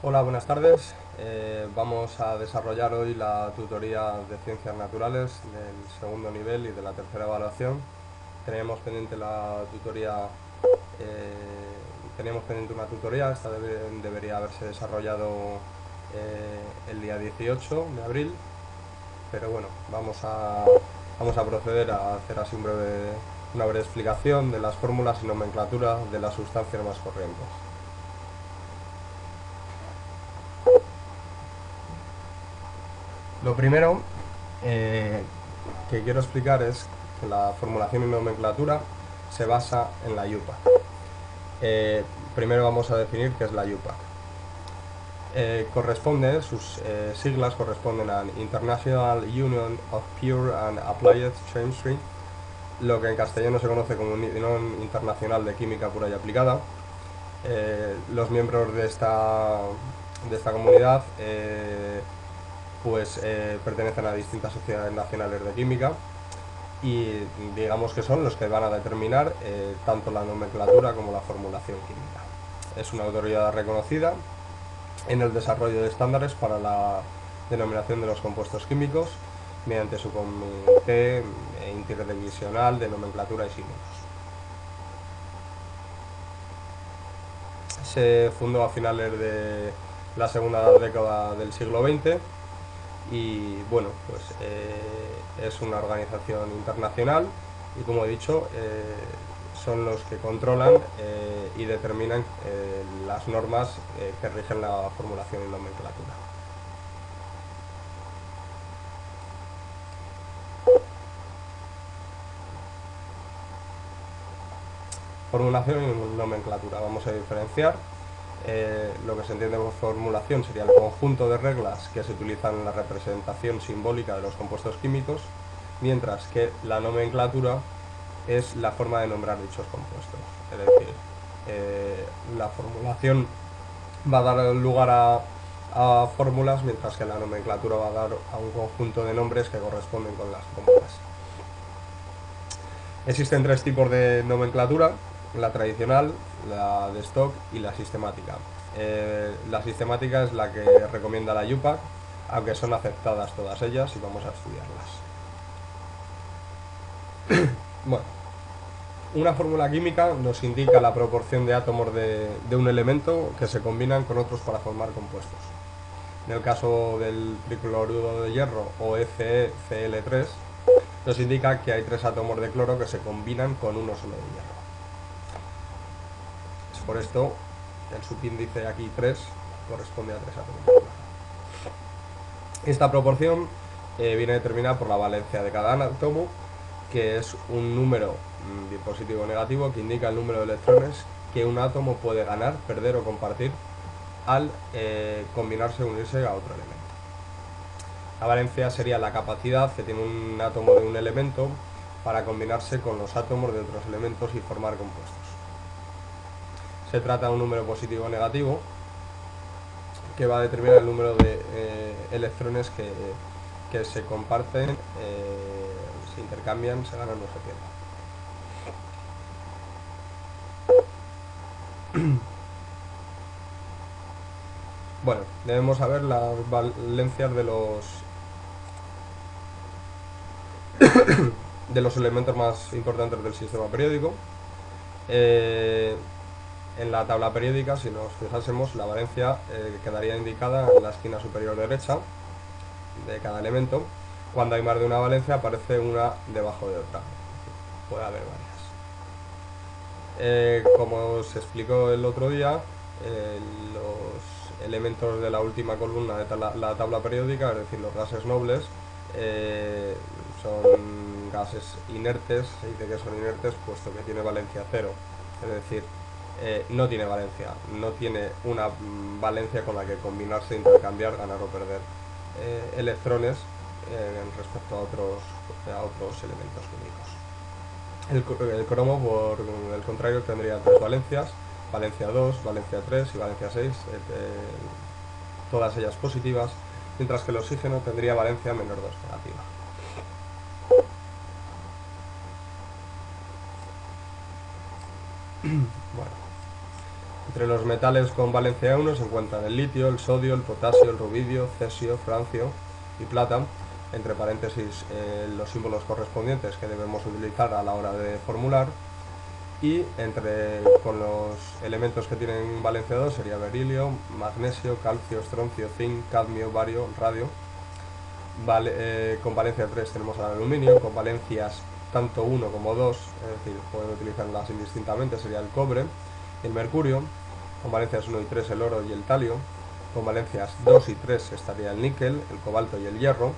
Hola, buenas tardes. Vamos a desarrollar hoy la tutoría de Ciencias Naturales del segundo nivel y de la tercera evaluación. Teníamos pendiente la tutoría, eh, teníamos pendiente una tutoría, esta debería haberse desarrollado el día 18 de abril, pero bueno, vamos a proceder a hacer así una breve explicación de las fórmulas y nomenclatura de las sustancias más corrientes. Lo primero que quiero explicar es que la formulación y nomenclatura se basa en la IUPAC. Primero vamos a definir qué es la IUPAC. Sus siglas corresponden a International Union of Pure and Applied Chemistry, lo que en castellano se conoce como Unión Internacional de Química Pura y Aplicada. Los miembros de esta comunidad pertenecen a distintas sociedades nacionales de química y digamos que son los que van a determinar tanto la nomenclatura como la formulación química. Es una autoridad reconocida en el desarrollo de estándares para la denominación de los compuestos químicos mediante su comité interdivisional de nomenclatura y símbolos. Se fundó a finales de la segunda década del siglo XX y bueno, es una organización internacional y como he dicho, son los que controlan y determinan las normas que rigen la formulación y nomenclatura. Formulación y nomenclatura. Vamos a diferenciar. Lo que se entiende por formulación sería el conjunto de reglas que se utilizan en la representación simbólica de los compuestos químicos, mientras que la nomenclatura es la forma de nombrar dichos compuestos. Es decir, la formulación va a dar lugar a fórmulas, mientras que la nomenclatura va a dar a un conjunto de nombres que corresponden con las fórmulas. Existen tres tipos de nomenclatura: la tradicional, la de stock y la sistemática. La sistemática es la que recomienda la IUPAC, aunque son aceptadas todas ellas y vamos a estudiarlas. Bueno, una fórmula química nos indica la proporción de átomos de un elemento que se combinan con otros para formar compuestos. En el caso del tricloruro de hierro o FeCl3, nos indica que hay 3 átomos de cloro que se combinan con uno solo de hierro. Es por esto el subíndice aquí 3 corresponde a 3 átomos de cloro. Esta proporción viene determinada por la valencia de cada átomo, que es un número positivo o negativo que indica el número de electrones que un átomo puede ganar, perder o compartir al combinarse o unirse a otro elemento. La valencia sería la capacidad que tiene un átomo de un elemento para combinarse con los átomos de otros elementos y formar compuestos. Se trata de un número positivo o negativo que va a determinar el número de electrones que se comparten, se intercambian, se ganan o se pierden. Bueno, debemos saber las valencias de los elementos más importantes del sistema periódico. En la tabla periódica, si nos fijásemos, la valencia quedaría indicada en la esquina superior derecha de cada elemento. Cuando hay más de una valencia aparece una debajo de otra. Puede haber varias. Como os explicó el otro día, los elementos de la última columna de la tabla periódica, es decir, los gases nobles, son gases inertes. Se dice que son inertes puesto que tiene valencia cero, es decir, no tiene valencia, no tiene una valencia con la que combinarse, intercambiar, ganar o perder electrones respecto a otros elementos químicos. El cromo, por el contrario, tendría 3 valencias: valencia 2, valencia 3 y valencia 6, todas ellas positivas, mientras que el oxígeno tendría valencia -2, negativa. Bueno, Entre los metales con valencia 1 se encuentran el litio, el sodio, el potasio, el rubidio, cesio, francio y plata. Entre paréntesis los símbolos correspondientes que debemos utilizar a la hora de formular. Y con los elementos que tienen valencia 2 sería berilio, magnesio, calcio, estroncio, zinc, cadmio, bario, radio. Con valencia 3 tenemos al aluminio, con valencias tanto 1 como 2, es decir, pueden utilizarlas indistintamente, sería el cobre. El mercurio, con valencias 1 y 3 el oro y el talio. Con valencias 2 y 3 estaría el níquel, el cobalto y el hierro.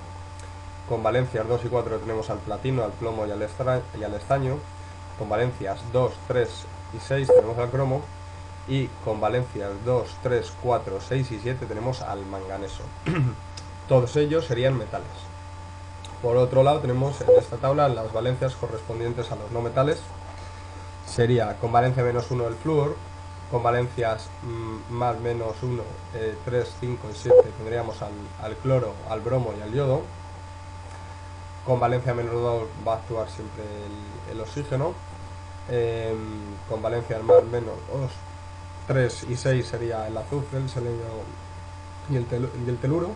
Con valencias 2 y 4 tenemos al platino, al plomo y al estaño. Con valencias 2, 3 y 6 tenemos al cromo. Y con valencias 2, 3, 4, 6 y 7 tenemos al manganeso. Todos ellos serían metales. Por otro lado tenemos en esta tabla las valencias correspondientes a los no metales. Sería con valencia menos 1 el flúor, con valencias más menos 1, 3, 5 y 7 tendríamos al cloro, al bromo y al yodo. Con valencia menos 2 va a actuar siempre el oxígeno. Con valencias más menos 2, 3 y 6 sería el azufre, el selenio y el teluro.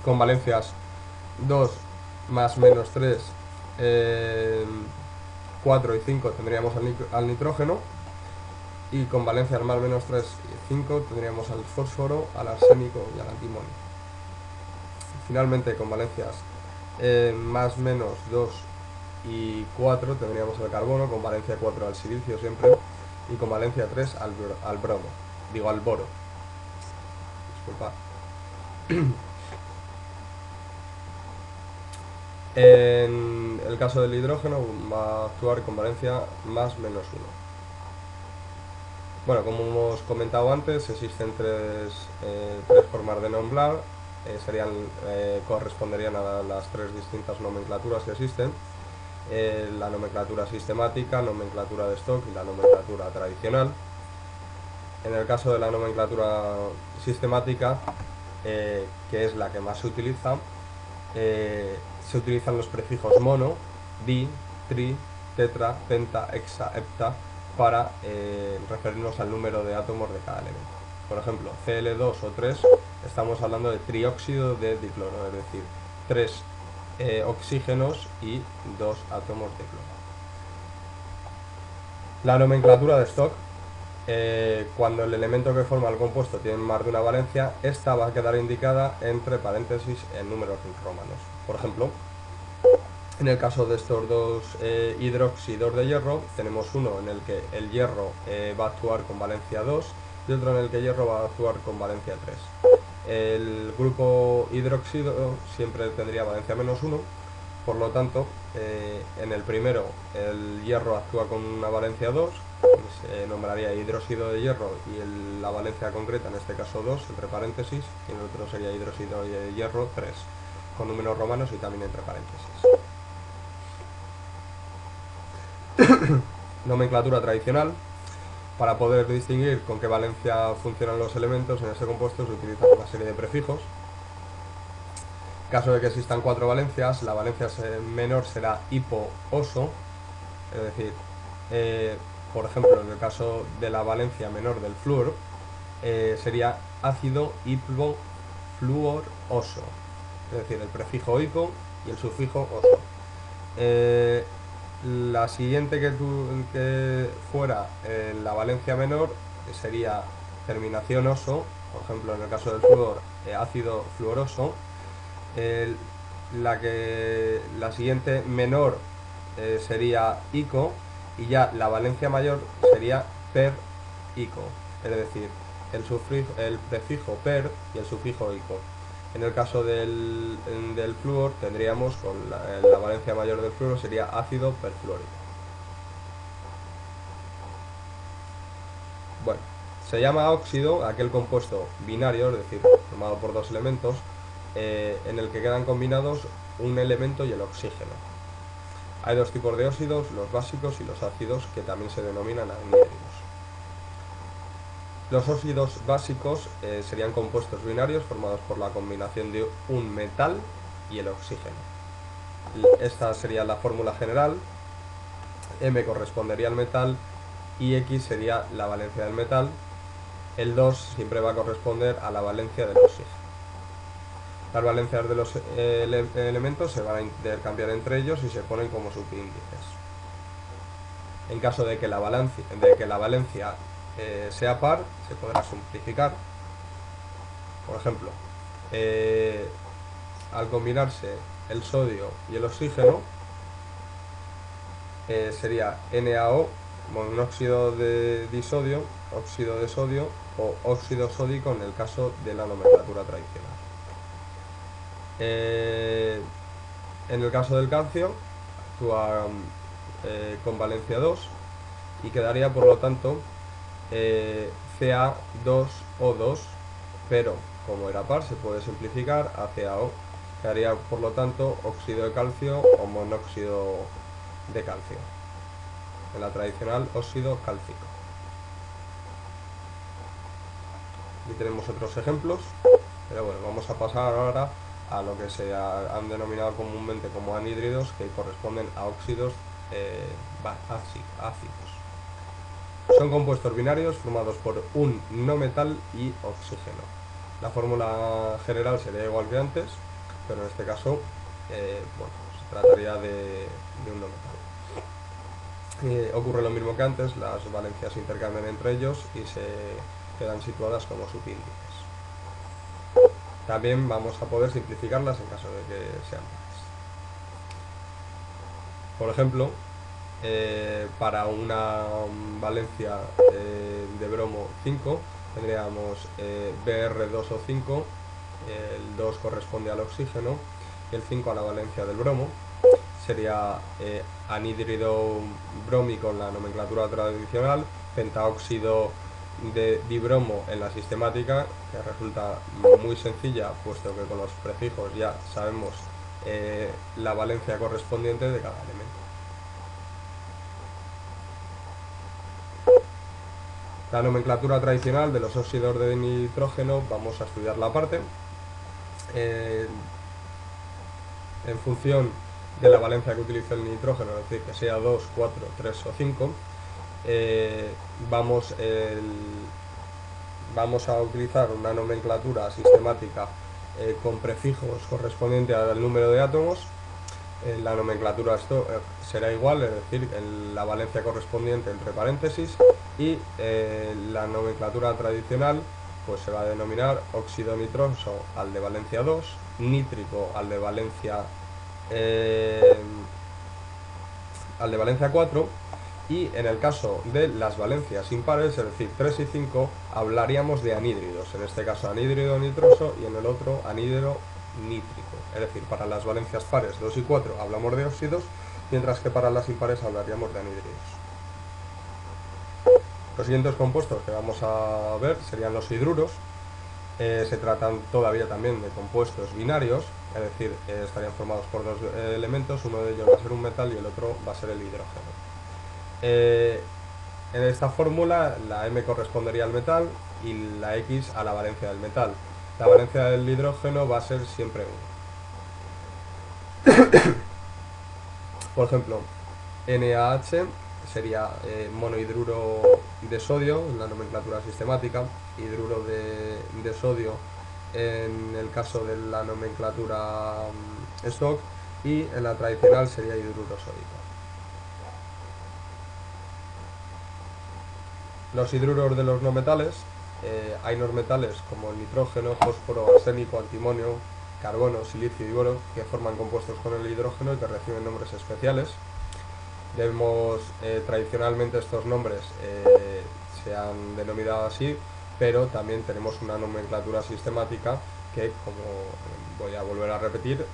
Con valencias 2 más menos 3, 4 y 5 tendríamos al nitrógeno. Y con valencias más menos 3 y 5 tendríamos al fósforo, al arsénico y al antimonio. Finalmente con valencias más menos 2 y 4 tendríamos al carbono, con valencia 4 al silicio siempre, y con valencia 3 al bromo, digo al boro. Disculpad. En el caso del hidrógeno va a actuar con valencia más menos 1. Bueno, como hemos comentado antes, existen tres formas de nombrar, corresponderían a las tres distintas nomenclaturas que existen. La nomenclatura sistemática, nomenclatura de stock y la nomenclatura tradicional. En el caso de la nomenclatura sistemática, que es la que más se utiliza, se utilizan los prefijos mono, di, tri, tetra, penta, hexa, hepta para referirnos al número de átomos de cada elemento. Por ejemplo, Cl2 o 3 estamos hablando de trióxido de dicloro, es decir, 3 oxígenos y 2 átomos de cloro. La nomenclatura de Stock, cuando el elemento que forma el compuesto tiene más de una valencia, esta va a quedar indicada entre paréntesis en números romanos. Por ejemplo, en el caso de estos dos hidróxidos de hierro, tenemos uno en el que el hierro va a actuar con valencia 2 y otro en el que el hierro va a actuar con valencia 3. El grupo hidróxido siempre tendría valencia menos 1, por lo tanto, en el primero el hierro actúa con una valencia 2, se nombraría hidróxido de hierro y la valencia concreta, en este caso 2, entre paréntesis, y en el otro sería hidróxido de hierro 3, con números romanos y también entre paréntesis. Nomenclatura tradicional. Para poder distinguir con qué valencia funcionan los elementos en este compuesto se utiliza una serie de prefijos. En caso de que existan 4 valencias, la valencia menor será hipo-oso, es decir, por ejemplo, en el caso de la valencia menor del flúor, sería ácido hipo-fluoroso, es decir, el prefijo hipo y el sufijo oso. La siguiente que fuera la valencia menor sería terminación oso, por ejemplo en el caso del flúor ácido fluoroso. La siguiente menor sería ico y ya la valencia mayor sería per-ico, es decir, el prefijo per y el sufijo ico. En el caso del flúor tendríamos con la valencia mayor del flúor sería ácido perfluórico. Bueno, se llama óxido aquel compuesto binario, es decir, formado por dos elementos, en el que quedan combinados un elemento y el oxígeno. Hay dos tipos de óxidos, los básicos y los ácidos, que también se denominan anhídridos. Los óxidos básicos serían compuestos binarios formados por la combinación de un metal y el oxígeno. Esta sería la fórmula general. M correspondería al metal y X sería la valencia del metal. El 2 siempre va a corresponder a la valencia del oxígeno. Las valencias de los elementos se van a intercambiar entre ellos y se ponen como subíndices. En caso de que la valencia sea par, se podrá simplificar. Por ejemplo, al combinarse el sodio y el oxígeno, sería NaO, monóxido de disodio, óxido de sodio o óxido sódico en el caso de la nomenclatura tradicional. En el caso del calcio, actúa con valencia 2 y quedaría por lo tanto Ca2O2, pero como era par se puede simplificar a CaO. Quedaría por lo tanto óxido de calcio o monóxido de calcio. En la tradicional, óxido cálcico. Aquí tenemos otros ejemplos, pero bueno, vamos a pasar ahora a lo que se han denominado comúnmente como anhídridos, que corresponden a óxidos ácidos. Son compuestos binarios formados por un no metal y oxígeno. La fórmula general sería igual que antes, pero en este caso se trataría de un no metal. Ocurre lo mismo que antes, las valencias se intercambian entre ellos y se quedan situadas como subíndices. También vamos a poder simplificarlas en caso de que sean pares. Por ejemplo, para una valencia de bromo 5 tendríamos Br2O5, el 2 corresponde al oxígeno y el 5 a la valencia del bromo. Sería anhídrido brómico en la nomenclatura tradicional, pentaóxido de dibromo en la sistemática, que resulta muy sencilla, puesto que con los prefijos ya sabemos la valencia correspondiente de cada elemento. La nomenclatura tradicional de los óxidos de nitrógeno vamos a estudiarla aparte. En función de la valencia que utilice el nitrógeno, es decir, que sea 2, 4, 3 o 5, vamos a utilizar una nomenclatura sistemática con prefijos correspondientes al número de átomos. La nomenclatura será igual, es decir, la valencia correspondiente entre paréntesis, y la nomenclatura tradicional pues se va a denominar óxido nitroso al de valencia 2, nítrico al de valencia 4, y en el caso de las valencias impares, es decir, 3 y 5, hablaríamos de anhídridos, en este caso anhídrido nitroso y en el otro anhídrido nítrico. Es decir, para las valencias pares 2 y 4 hablamos de óxidos, mientras que para las impares hablaríamos de anhídridos. Los siguientes compuestos que vamos a ver serían los hidruros. Se tratan todavía también de compuestos binarios, es decir, estarían formados por dos elementos, uno de ellos va a ser un metal y el otro va a ser el hidrógeno. En esta fórmula la M correspondería al metal y la X a la valencia del metal. La valencia del hidrógeno va a ser siempre 1. Por ejemplo, NaH sería monohidruro de sodio en la nomenclatura sistemática, hidruro de sodio en el caso de la nomenclatura Stock, y en la tradicional sería hidruro sódico. Los hidruros de los no metales, hay no metales como el nitrógeno, fósforo, arsénico, antimonio, carbono, silicio y boro, que forman compuestos con el hidrógeno y que reciben nombres especiales. Tradicionalmente estos nombres se han denominado así, pero también tenemos una nomenclatura sistemática que, como voy a volver a repetir,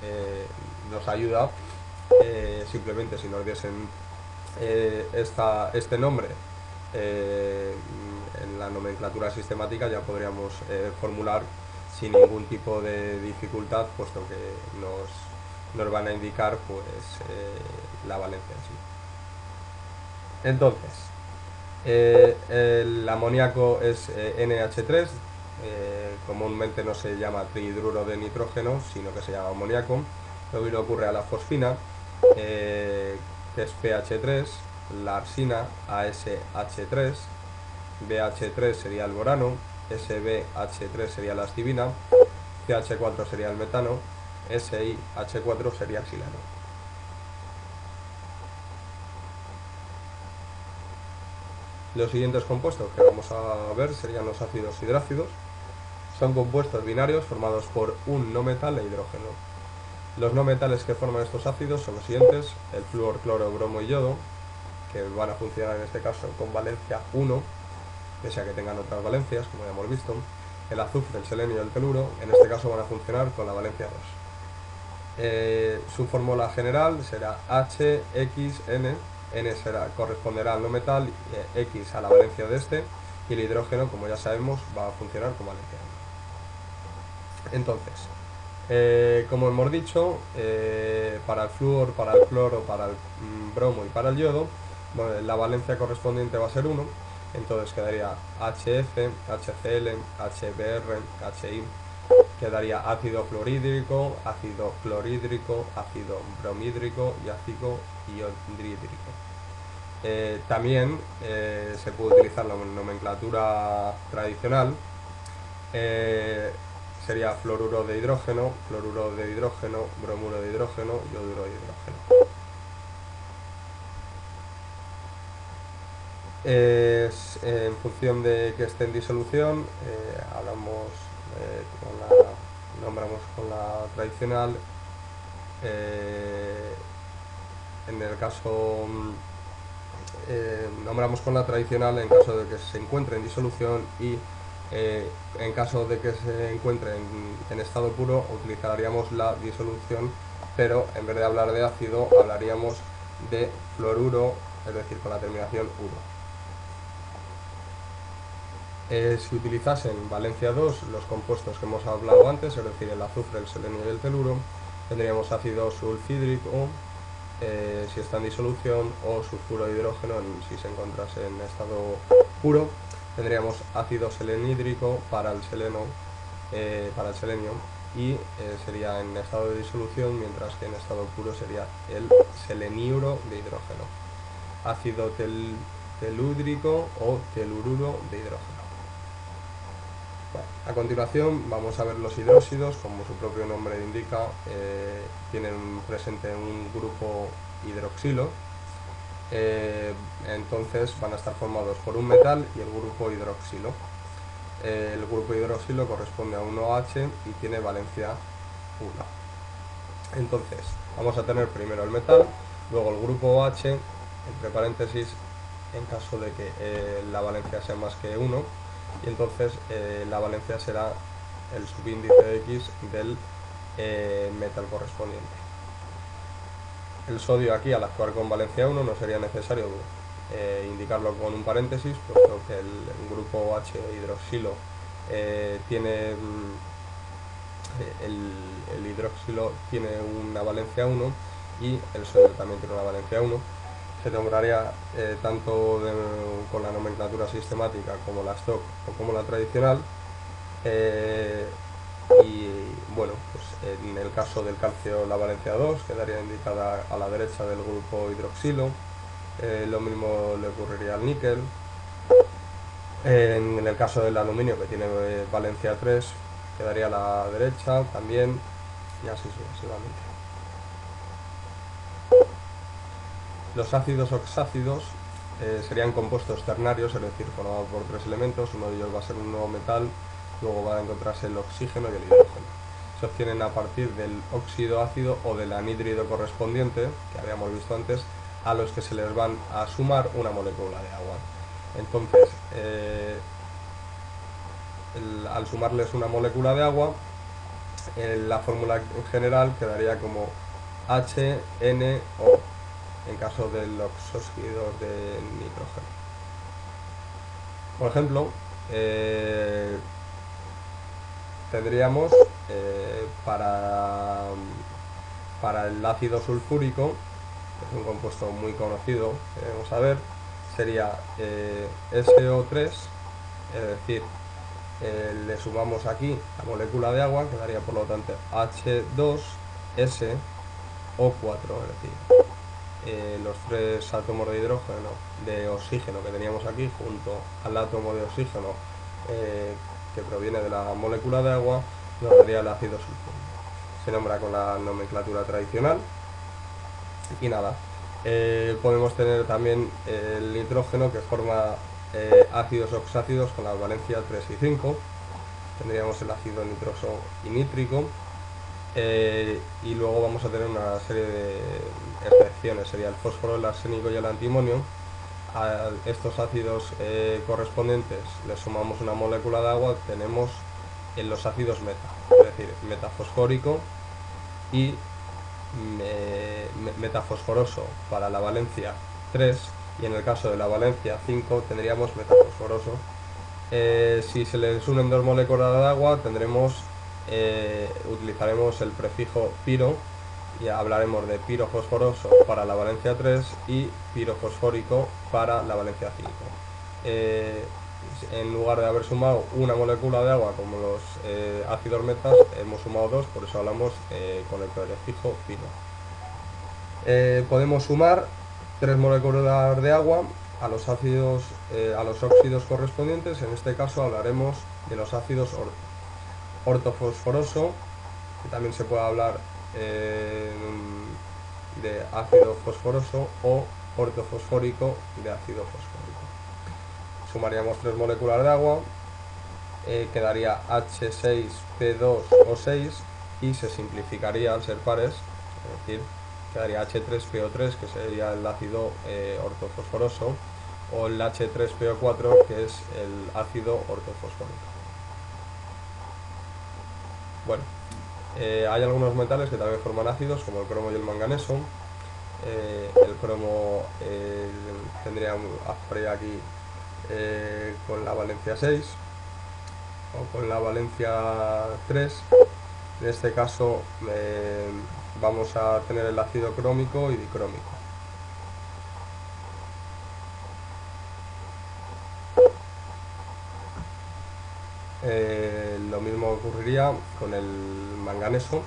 nos ayuda. Simplemente si nos diesen este nombre en la nomenclatura sistemática, ya podríamos formular sin ningún tipo de dificultad, puesto que nos van a indicar pues la valencia en sí. Entonces, el amoníaco es NH3, comúnmente no se llama trihidruro de nitrógeno, sino que se llama amoníaco. Lo mismo ocurre a la fosfina, que es PH3, la arsina, ASH3, BH3 sería el borano, SbH3 sería la astivina, CH4 sería el metano, SiH4 sería el silano. Los siguientes compuestos que vamos a ver serían los ácidos hidrácidos. Son compuestos binarios formados por un no metal e hidrógeno. Los no metales que forman estos ácidos son los siguientes: el flúor, cloro, bromo y yodo, que van a funcionar en este caso con valencia 1, pese a que tengan otras valencias, como ya hemos visto. El azufre, el selenio y el teluro, en este caso van a funcionar con la valencia 2. Su fórmula general será HXN, N corresponderá al no metal, X a la valencia de este, y el hidrógeno, como ya sabemos, va a funcionar con valencia 1. Entonces, como hemos dicho, para el flúor, para el cloro, para el bromo y para el yodo, bueno, la valencia correspondiente va a ser 1, entonces quedaría HF, HCl, HBr, HI, quedaría ácido fluorhídrico, ácido clorhídrico, ácido bromhídrico y ácido iohídrico. También se puede utilizar la nomenclatura tradicional. Sería fluoruro de hidrógeno, bromuro de hidrógeno, yoduro de hidrógeno. En función de que esté en disolución, nombramos con la tradicional. En el caso nombramos con la tradicional en caso de que se encuentre en disolución, y en caso de que se encuentre en estado puro utilizaríamos la disolución, pero en vez de hablar de ácido hablaríamos de fluoruro, es decir, con la terminación 1. Si utilizasen valencia 2 los compuestos que hemos hablado antes, es decir, el azufre, el selenio y el teluro, tendríamos ácido sulfhídrico si está en disolución, o sulfuro de hidrógeno si se encontrase en estado puro. Tendríamos ácido selenhídrico para el selenio, y sería en estado de disolución, mientras que en estado puro sería el seleniuro de hidrógeno. Ácido telúdrico o telururo de hidrógeno. Bueno, a continuación vamos a ver los hidróxidos. Como su propio nombre indica, tienen presente un grupo hidroxilo. Entonces van a estar formados por un metal y el grupo hidroxilo. El grupo hidroxilo corresponde a un OH y tiene valencia 1. Entonces vamos a tener primero el metal, luego el grupo OH, entre paréntesis, en caso de que la valencia sea más que 1, y entonces la valencia será el subíndice X del metal correspondiente. El sodio aquí, al actuar con valencia 1, no sería necesario indicarlo con un paréntesis, puesto que el grupo OH hidroxilo tiene el hidroxilo tiene una valencia 1 y el sodio también tiene una valencia 1. Se nombraría tanto con la nomenclatura sistemática como la stock o como la tradicional. Y bueno, pues en el caso del calcio la valencia 2 quedaría indicada a la derecha del grupo hidroxilo. Lo mismo le ocurriría al níquel. En el caso del aluminio, que tiene valencia 3, quedaría a la derecha también, y así sucesivamente. Los ácidos oxácidos serían compuestos ternarios, es decir, formados por 3 elementos. Uno de ellos va a ser un nuevo metal, luego va a encontrarse el oxígeno y el hidrógeno. Se obtienen a partir del óxido ácido o del anhídrido correspondiente, que habíamos visto antes, a los que se les van a sumar una molécula de agua. Entonces, al sumarles una molécula de agua, la fórmula en general quedaría como HNO, en caso de los óxidos de nitrógeno. Por ejemplo, tendríamos para el ácido sulfúrico, que es un compuesto muy conocido que vamos a ver, sería SO3, es decir, le sumamos aquí la molécula de agua, quedaría por lo tanto H2SO4, es decir, los 3 átomos de hidrógeno, de oxígeno que teníamos aquí, junto al átomo de oxígeno que proviene de la molécula de agua, nos daría el ácido sulfúrico. Se nombra con la nomenclatura tradicional. Y nada, podemos tener también el nitrógeno, que forma ácidos oxácidos con la valencia 3 y 5. Tendríamos el ácido nitroso y nítrico. Y luego vamos a tener una serie de excepciones, sería el fósforo, el arsénico y el antimonio. A estos ácidos correspondientes le sumamos una molécula de agua, tenemos en los ácidos meta, es decir, metafosfórico y metafosforoso para la valencia 3, y en el caso de la valencia 5 tendríamos metafosforoso. Si se les unen 2 moléculas de agua utilizaremos el prefijo piro y hablaremos de pirofosforoso para la valencia 3 y pirofosfórico para la valencia 5. En lugar de haber sumado una molécula de agua como los ácidos metas, hemos sumado 2, por eso hablamos con el prefijo piro. Podemos sumar 3 moléculas de agua a los óxidos correspondientes. En este caso hablaremos de los ácidos ortofosforoso, que también se puede hablar de ácido fosforoso, o ortofosfórico de ácido fosfórico. Sumaríamos 3 moléculas de agua, quedaría H6P2O6 y se simplificaría al ser pares, es decir, quedaría H3PO3, que sería el ácido ortofosforoso, o el H3PO4, que es el ácido ortofosfórico. Bueno, hay algunos metales que también forman ácidos, como el cromo y el manganeso. El cromo tendría aquí con la valencia 6 o con la valencia 3. En este caso vamos a tener el ácido crómico y dicrómico. Lo mismo ocurriría con el manganeso,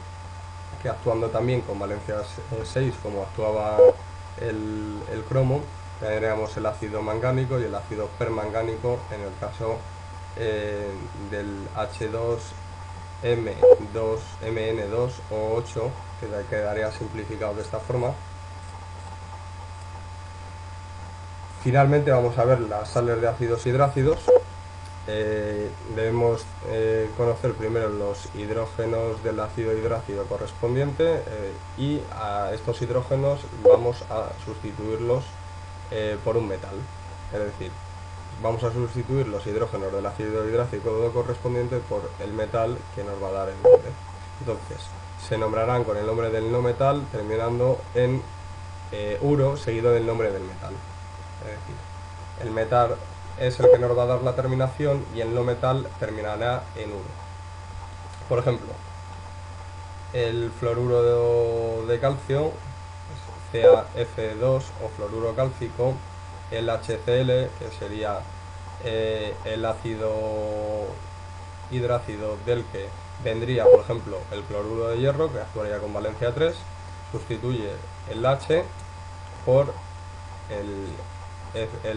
que actuando también con valencia 6 como actuaba el cromo, tendríamos el ácido mangánico y el ácido permangánico en el caso del H2MN2O8, que quedaría simplificado de esta forma. Finalmente vamos a ver las sales de ácidos hidrácidos. Debemos conocer primero los hidrógenos del ácido hidrácido correspondiente y a estos hidrógenos vamos a sustituirlos por un metal, es decir, vamos a sustituir los hidrógenos del ácido hidrácido correspondiente por el metal que nos va a dar el nombre. Entonces, se nombrarán con el nombre del no metal terminando en uro seguido del nombre del metal, es decir, el metal es el que nos va a dar la terminación y el no metal terminará en 1. Por ejemplo, el fluoruro de calcio, CaF2 o fluoruro cálcico, el HCl, que sería el ácido hidrácido del que vendría, por ejemplo, el cloruro de hierro, que actuaría con valencia 3, sustituye el H por el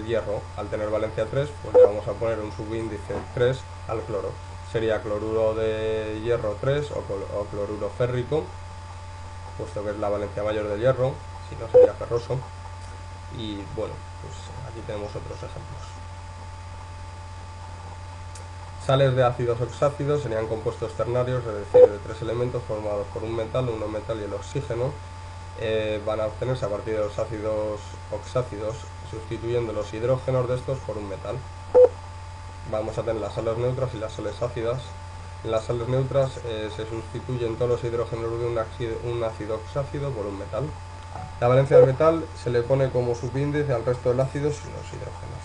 hierro. Al tener valencia 3, pues le vamos a poner un subíndice 3 al cloro. Sería cloruro de hierro 3 o cloruro férrico, puesto que es la valencia mayor del hierro, si no sería ferroso. Y bueno, pues aquí tenemos otros ejemplos. Sales de ácidos oxácidos serían compuestos ternarios, es decir, de 3 elementos formados por un metal, un no metal y el oxígeno. Van a obtenerse a partir de los ácidos oxácidos, sustituyendo los hidrógenos de estos por un metal. Vamos a tener las sales neutras y las sales ácidas. En las sales neutras se sustituyen todos los hidrógenos de un ácido oxácido por un metal. La valencia del metal se le pone como subíndice al resto del ácido sin los hidrógenos.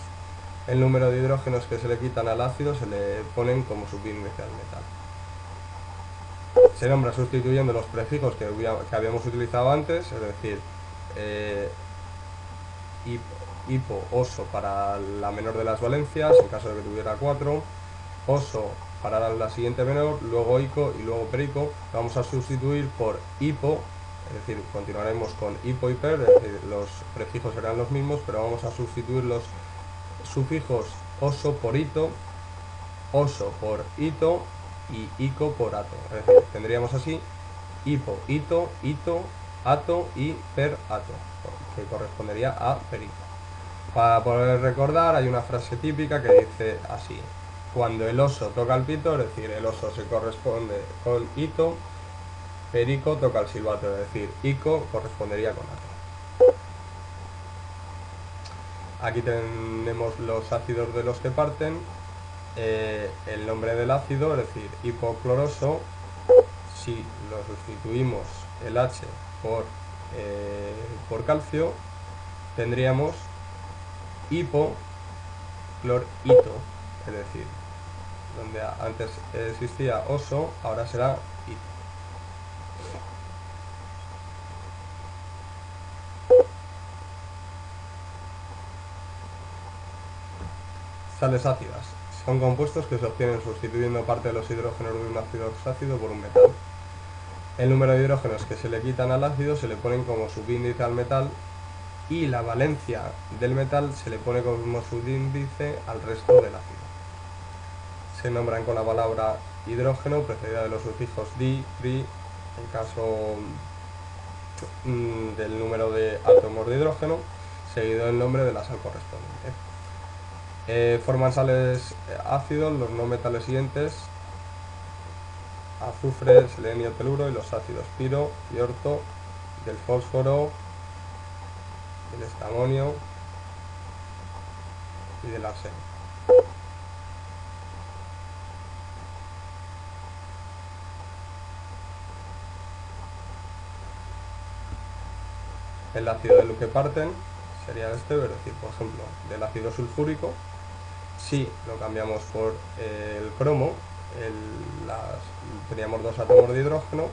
El número de hidrógenos que se le quitan al ácido se le ponen como subíndice al metal. Se nombra sustituyendo los prefijos que habíamos utilizado antes, es decir, hipo, oso para la menor de las valencias, en caso de que tuviera 4, oso para la siguiente menor, luego ico y luego perico. Vamos a sustituir por hipo, decir, continuaremos con hipo y per, es decir, los prefijos serán los mismos, pero vamos a sustituir los sufijos oso por ito, oso por ito y ico por ato. Es decir, tendríamos así hipo, ito, ato y per ato, que correspondería a perito. Para poder recordar, hay una frase típica que dice así: cuando el oso toca el pito, es decir, el oso se corresponde con ito, perico toca el silbato, es decir, ico correspondería con ato. Aquí tenemos los ácidos de los que parten, el nombre del ácido, es decir, hipocloroso. Si lo sustituimos el H por calcio, tendríamos hipoclorito, es decir, donde antes existía oso, ahora será ito. Sales ácidas. Son compuestos que se obtienen sustituyendo parte de los hidrógenos de un ácido oxácido por un metal. El número de hidrógenos que se le quitan al ácido se le ponen como subíndice al metal y la valencia del metal se le pone como subíndice al resto del ácido. Se nombran con la palabra hidrógeno precedida de los sufijos di, tri, en caso del número de átomos de hidrógeno, seguido del nombre de la sal correspondiente. Forman sales ácidos los no metales siguientes: azufre, selenio, teluro, y los ácidos piro y orto, del fósforo, del estamonio y del arsenio. El ácido del que parten sería este, es decir, por ejemplo, del ácido sulfúrico. Si lo cambiamos por el cromo, teníamos dos átomos de hidrógeno,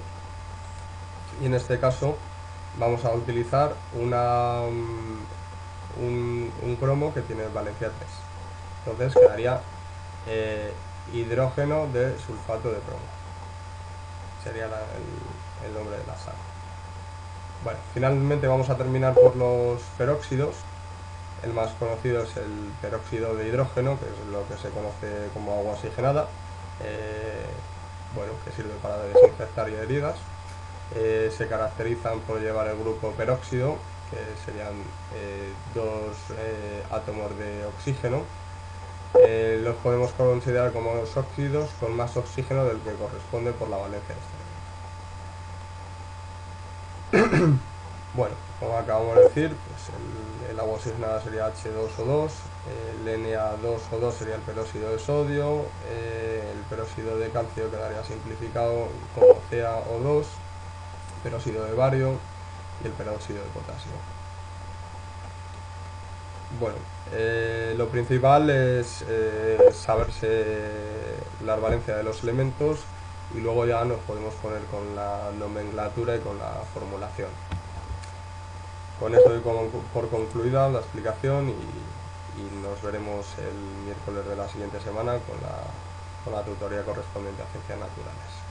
y en este caso vamos a utilizar un cromo que tiene valencia 3. Entonces quedaría hidrógeno de sulfato de cromo. Sería el nombre de la sal. Bueno, finalmente vamos a terminar por los peróxidos. El más conocido es el peróxido de hidrógeno, que es lo que se conoce como agua oxigenada, que sirve para desinfectar heridas. Se caracterizan por llevar el grupo peróxido, que serían dos átomos de oxígeno. Los podemos considerar como los óxidos con más oxígeno del que corresponde por la valencia exterior. Bueno, como acabamos de decir, pues el agua oxigenada sería H2O2, el Na2O2 sería el peróxido de sodio, el peróxido de calcio quedaría simplificado como CaO2, peróxido de bario y el peróxido de potasio. Bueno, lo principal es saberse la valencia de los elementos, y luego ya nos podemos poner con la nomenclatura y con la formulación. Con esto doy por concluida la explicación, y nos veremos el miércoles de la siguiente semana con la tutoría correspondiente a ciencias naturales.